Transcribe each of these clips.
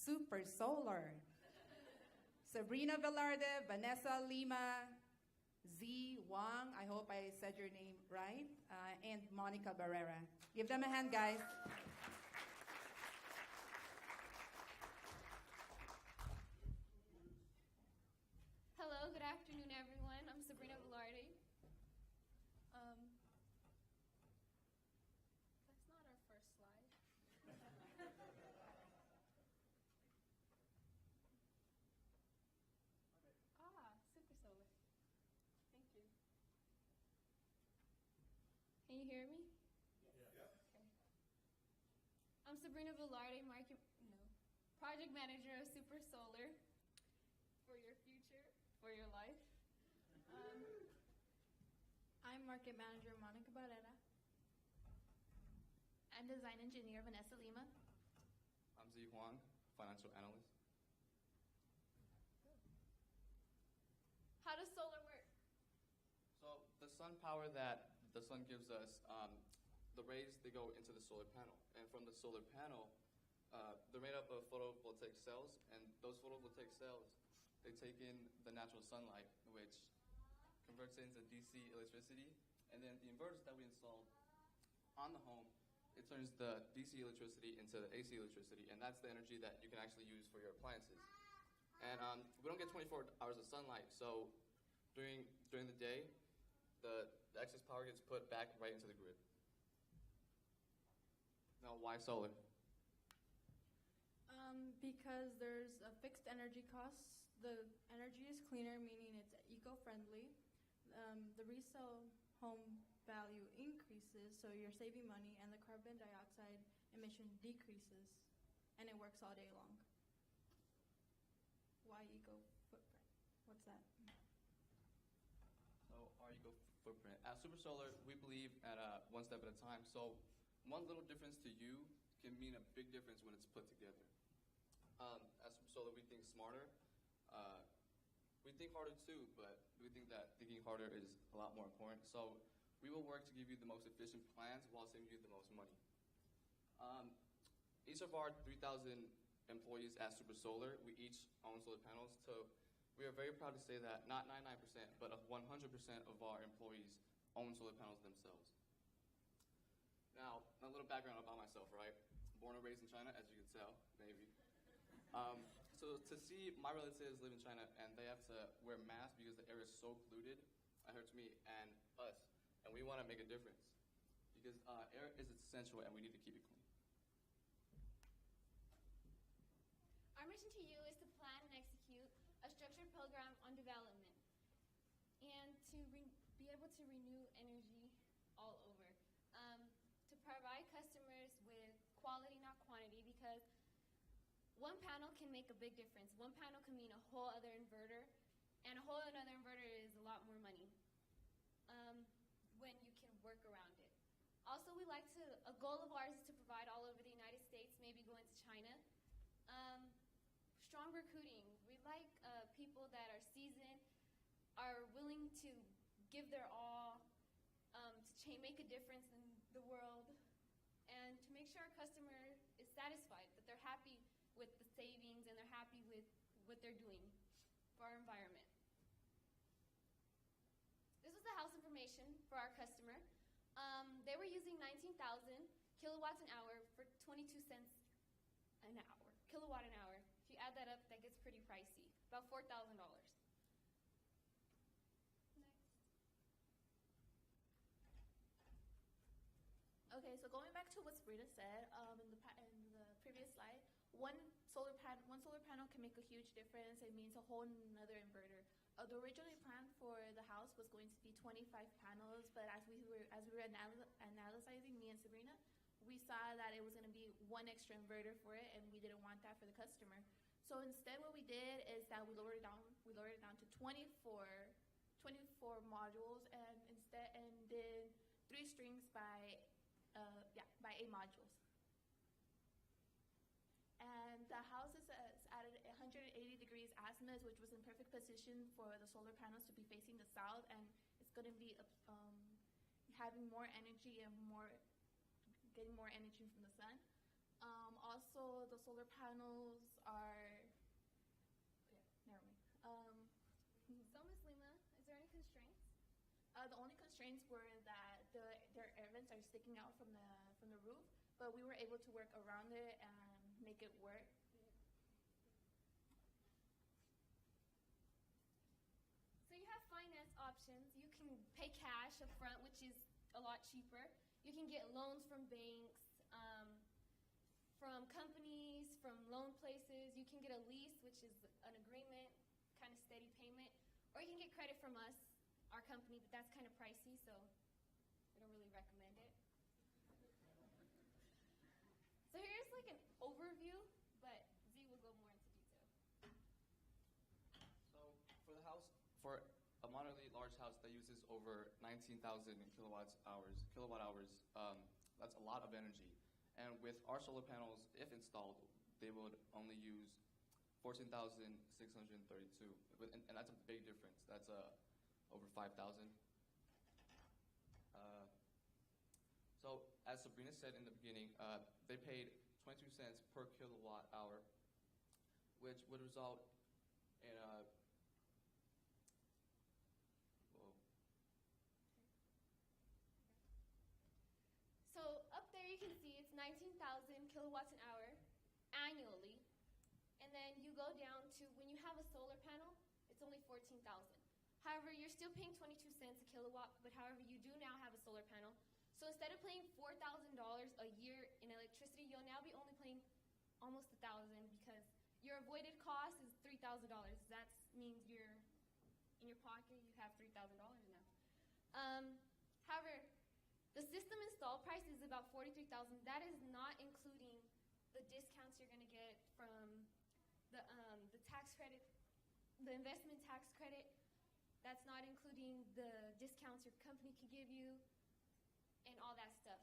Super Solar. Sabrina Velarde, Vanessa Lima, Z Wang, I hope I said your name right, and Monica Barrera. Give them a hand, guys. Hello, good afternoon, everyone. I'm Sabrina Velarde. That's not our first slide. Super Solar. Thank you. Can you hear me? Yeah. Okay. I'm Sabrina Velarde, project manager of Super Solar. For your future, for your life. I'm market manager Monica Barrera. I'm design engineer Vanessa Lima. I'm Z Huang, financial analyst. How does solar work? So the sun power that the sun gives us, the rays, they go into the solar panel. And from the solar panel, they're made up of photovoltaic cells, and those photovoltaic cells, they take in the natural sunlight, which converts it into DC electricity. And then the inverters that we installed on the home, it turns the DC electricity into the AC electricity, and that's the energy that you can actually use for your appliances. And we don't get 24 hours of sunlight, so during the day, the excess power gets put back right into the grid. Now, why solar? Because there's a fixed energy cost. The energy is cleaner, meaning it's eco-friendly. The resale home value increases, so you're saving money, and the carbon dioxide emission decreases, and it works all day long. Why eco-footprint? What's that? So our eco footprint. At Super Solar, we believe at one step at a time. So one little difference to you can mean a big difference when it's put together. At Super Solar, we think smarter. We think harder too, but we think that thinking harder is a lot more important. So we will work to give you the most efficient plans while saving you the most money. Each of our 3,000 employees at Super Solar, we each own solar panels. So we are very proud to say that not 99%, but 100% of our employees own solar panels themselves. Now, a little background about myself, right? Born and raised in China, as you can tell, maybe. So to see my relatives live in China and they have to wear masks because the air is so polluted, it hurts me and us. And we want to make a difference because air is essential and we need to keep it clean. Our mission to you is to plan and execute a structured program on development and to be able to renew energy all over. To provide customers with quality, not quantity, because one panel can make a big difference. One panel can mean a whole other inverter, and a whole another inverter is a lot more money when you can work around it. Also, a goal of ours is to provide all over the United States, maybe going to China. Strong recruiting. We like people that are seasoned, are willing to give their all, to make a difference in the world, and to make sure our customer is satisfied, that they're happy with the savings and they're happy with what they're doing for our environment. This was the house information for our customer. They were using 19,000 kilowatts an hour for 22 cents an hour, kilowatt an hour. If you add that up, that gets pretty pricey, about $4,000. Okay, so going back to what Sabrina said in the previous slide, one solar panel can make a huge difference. It means a whole another inverter. The originally plan for the house was going to be 25 panels, but as we were analyzing, me and Sabrina, we saw that it was going to be one extra inverter for it, and we didn't want that for the customer. So instead, what we did is that we lowered it down. We lowered it down to 24 modules, and did 3 strings by 8 modules. And the house is at 180 degrees azimuth, which was in perfect position for the solar panels to be facing the south, and it's going to be having more energy and getting more energy from the sun. Also, the solar panels are. Yeah, never mind. So, Ms. Lima, is there any constraints? The only constraints were that their air vents are sticking out from the roof, but we were able to work around it and make it work. So you have finance options. You can pay cash up front, which is a lot cheaper. You can get loans from banks, from companies, from loan places. You can get a lease, which is an agreement, kind of steady payment. Or you can get credit from us, our company, but that's kind of pricey, so we don't really recommend it. So here's like an overview, but Z will go more into detail. So for the house, for a moderately large house that uses over 19,000 kilowatt hours, that's a lot of energy. And with our solar panels, if installed, they would only use 14,632, and that's a big difference. That's over 5,000. So as Sabrina said in the beginning, they paid 22 cents per kilowatt hour, which would result in a So up there you can see it's 19,000 kilowatts an hour annually. And then you go down to when you have a solar panel, it's only 14,000. However, you're still paying 22 cents a kilowatt, but however, you do now have a solar panel. So instead of paying $4,000 a year in electricity, you'll now be only paying almost $1,000 because your avoided cost is $3,000. That means you're in your pocket, you have $3,000 now. However, the system install price is about $43,000. That is not including the discounts you're going to get from the tax credit, the investment tax credit. That's not including the discounts your company can give you and all that stuff.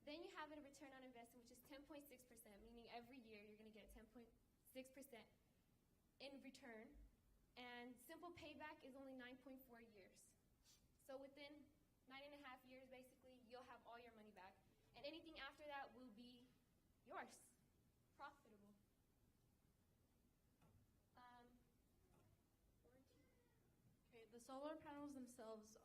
Then you have a return on investment, which is 10.6%, meaning every year you're going to get 10.6% in return. And simple payback is only 9.4 years. So within 9.5 years, basically, you'll have all your money back. And anything after that will be yours, profitable. Okay, the solar panels themselves,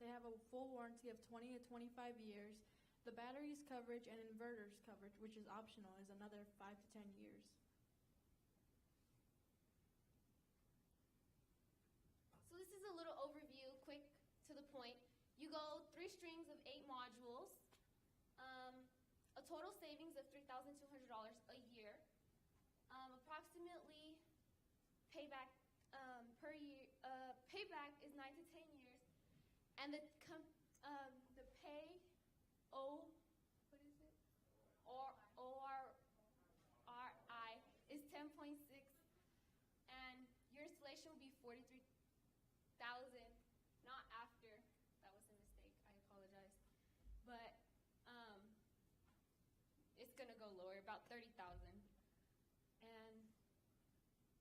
they have a full warranty of 20 to 25 years. The batteries coverage and inverters coverage, which is optional, is another 5 to 10 years. So this is a little overview, quick to the point. You go 3 strings of 8 modules, a total savings of $3,200 a year, approximately payback per year. Payback is 9 to 10 years, and the pay ORRI is 10.6, and your installation will be 43,000. Not after. That was a mistake. I apologize. But it's going to go lower, about 30,000. And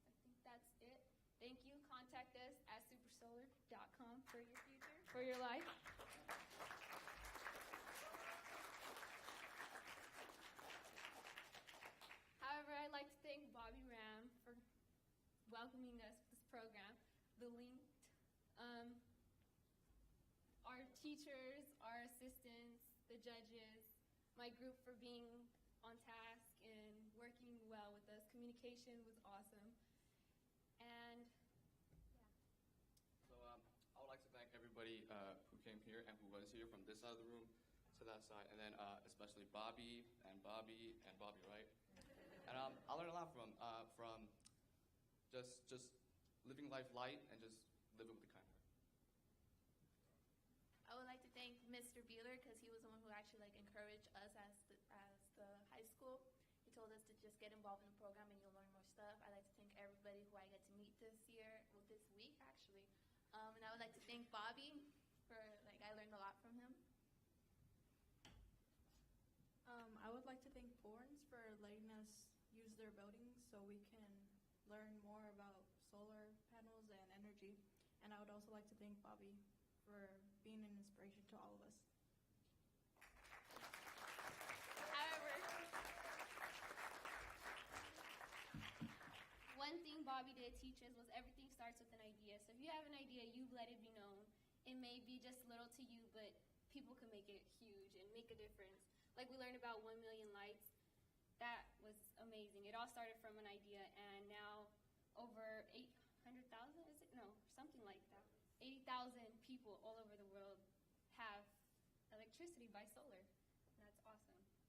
I think that's it. Thank you. Contact us at supersolar.com for your future, for your life. However, I'd like to thank Bobby Ram for welcoming us to this program. The link, our teachers, our assistants, the judges, my group for being on task and working well with us. Communication was awesome. And So I would like to thank everybody who came here and who was here from this side of the room to that side, and then especially Bobby, right? And I learned a lot from just living life light and just living with a kind heart. I would like to thank Mr. Beeler because he was the one who actually encouraged us as the high school. He told us to just get involved in the program and you'll learn more stuff. I'd like to thank everybody who I get to meet this week actually. And I would like to thank Bobby for I learned a lot from him. I would like to thank Borns for letting us use their buildings so we can learn more about solar panels and energy. And I would also like to thank Bobby for being an inspiration to all of us. did teach us was everything starts with an idea. So if you have an idea, you let it be known. It may be just little to you, but people can make it huge and make a difference. Like we learned about 1 million lights. That was amazing. It all started from an idea, and now over 800,000, is it? No, something like that. 80,000 people all over the world have electricity by solar. That's awesome.